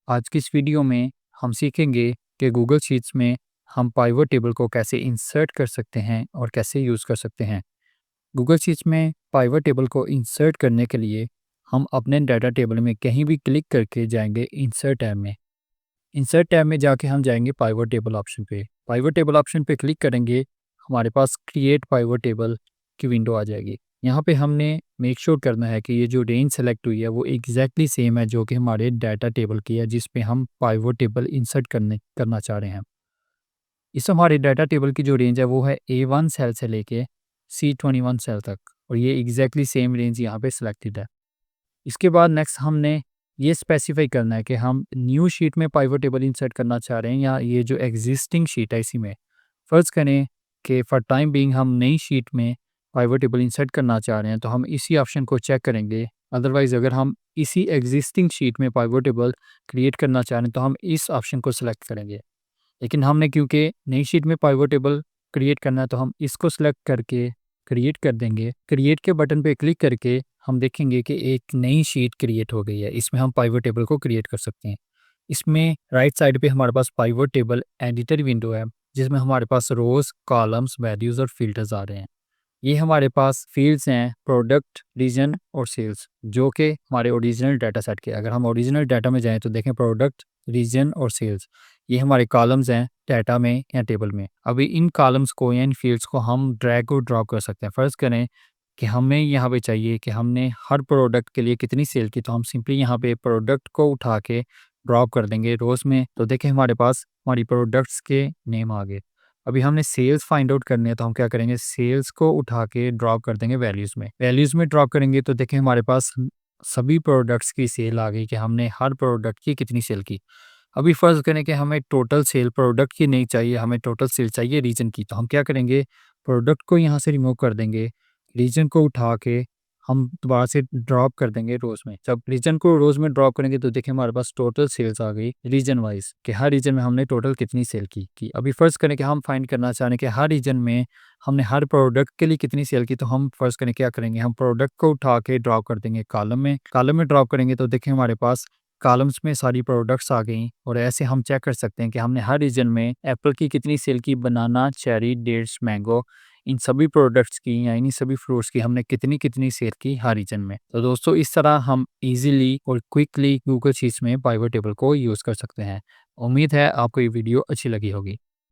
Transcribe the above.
आज की इस वीडियो में हम सीखेंगे कि गूगल शीट्स में हम पाइवट टेबल को कैसे इंसर्ट कर सकते हैं और कैसे यूज़ कर सकते हैं। गूगल शीट्स में पाइवट टेबल को इंसर्ट करने के लिए हम अपने डाटा टेबल में कहीं भी क्लिक करके जाएंगे इंसर्ट टैब में। इंसर्ट टैब में जाके हम जाएंगे पाइवट टेबल ऑप्शन पे। पाइवट टेबल ऑप्शन पे क्लिक करेंगे, हमारे पास क्रिएट पाइवट टेबल की विंडो आ जाएगी। यहाँ पे हमने मेक श्योर करना है कि ये जो रेंज सेलेक्ट हुई है वो एग्जैक्टली सेम है जो कि हमारे डाटा टेबल की है जिस पे हम पाइवट टेबल इंसर्ट करना चाह रहे हैं। इस हमारे डाटा टेबल की जो रेंज है वो है A1 सेल से लेके C21 सेल तक, और ये एग्जैक्टली सेम रेंज यहाँ पे सिलेक्टेड है। इसके बाद नेक्स्ट हमने ये स्पेसिफाई करना है कि हम न्यू शीट में पाइवट टेबल इंसर्ट करना चाह रहे हैं या ये जो एग्जिस्टिंग शीट है इसी में। फ़र्ज़ करें कि फॉर टाइम बीइंग हम नई शीट में पाइवट टेबल इंसर्ट करना चाह रहे हैं तो हम इसी ऑप्शन को चेक करेंगे। अदरवाइज़ अगर हम इसी एग्जिस्टिंग शीट में पाइवट टेबल क्रिएट करना चाह रहे हैं तो हम इस ऑप्शन को सिलेक्ट करेंगे। लेकिन हमने क्योंकि नई शीट में पाइवट टेबल क्रिएट करना है तो हम इसको सिलेक्ट करके क्रिएट कर देंगे। क्रिएट के बटन पे क्लिक करके हम देखेंगे कि एक नई शीट क्रिएट हो गई है। इसमें हम पाइवट टेबल को क्रिएट कर सकते हैं। इसमें राइट साइड पे हमारे पास पाइवट टेबल एडिटर विंडो है जिसमें हमारे पास रोज, कॉलम्स, वैल्यूज़ और फिल्टर्स आ रहे हैं। ये हमारे पास फील्ड्स हैं प्रोडक्ट, रीजन और सेल्स, जो कि हमारे ओरिजिनल डाटा सेट के। अगर हम ओरिजिनल डाटा में जाएँ तो देखें प्रोडक्ट, रीजन और सेल्स, ये हमारे कॉलम्स हैं डाटा में या टेबल में। अभी इन कॉलम्स को या इन फील्ड्स को हम ड्रैग और ड्रॉप कर सकते हैं। फ़र्ज़ करें कि हमें यहाँ पे चाहिए कि हमने हर प्रोडक्ट के लिए कितनी सेल की, तो हम सिंपली यहाँ पे प्रोडक्ट को उठा के ड्रॉप कर देंगे रोज़ में, तो देखें हमारे पास हमारी प्रोडक्ट्स के नेम आ गए। अभी हमने सेल्स फाइंड आउट करनी है तो हम क्या करेंगे, सेल्स को उठा के ड्रॉप कर देंगे वैल्यूज़ में। वैल्यूज़ में ड्रॉप करेंगे तो देखें हमारे पास सभी प्रोडक्ट्स की सेल आ गई कि हमने हर प्रोडक्ट की कितनी सेल की। अभी फ़र्ज़ करें कि हमें टोटल सेल प्रोडक्ट की नहीं चाहिए, हमें टोटल सेल चाहिए रीजन की, तो हम क्या करेंगे, प्रोडक्ट को यहाँ से रिमूव कर देंगे, रीजन को उठा के हम दोबारा से ड्रॉप कर देंगे रोज़ में। जब रीजन को रोज़ में ड्रॉप करेंगे तो देखिए हमारे पास टोटल सेल्स आ गई रीजन वाइज़ कि हर रीजन में हमने टोटल कितनी सेल की। अभी फ़र्ज़ करें कि हम फाइंड करना चाह रहे हैं कि हर रीजन में हमने हर प्रोडक्ट के लिए कितनी सेल की, तो हम फ़र्ज़ करें क्या करेंगे, हम प्रोडक्ट को उठा के ड्रॉप कर देंगे कॉलम में। कॉलम में ड्रॉप करेंगे तो देखिए हमारे पास कॉलम्स में सारी प्रोडक्ट्स आ गई, और ऐसे हम चेक कर सकते हैं कि हमने हर रीजन में एप्पल की कितनी सेल की, बनाना, चेरी, डेट्स, मैंगो, इन सभी प्रोडक्ट्स की या इन्हीं सभी फ्रूट्स की हमने कितनी कितनी सेल की हर रीजन में। तो दोस्तों इस तरह हम इजीली और क्विकली गूगल शीट्स में पाइवट टेबल को यूज़ कर सकते हैं। उम्मीद है आपको ये वीडियो अच्छी लगी होगी।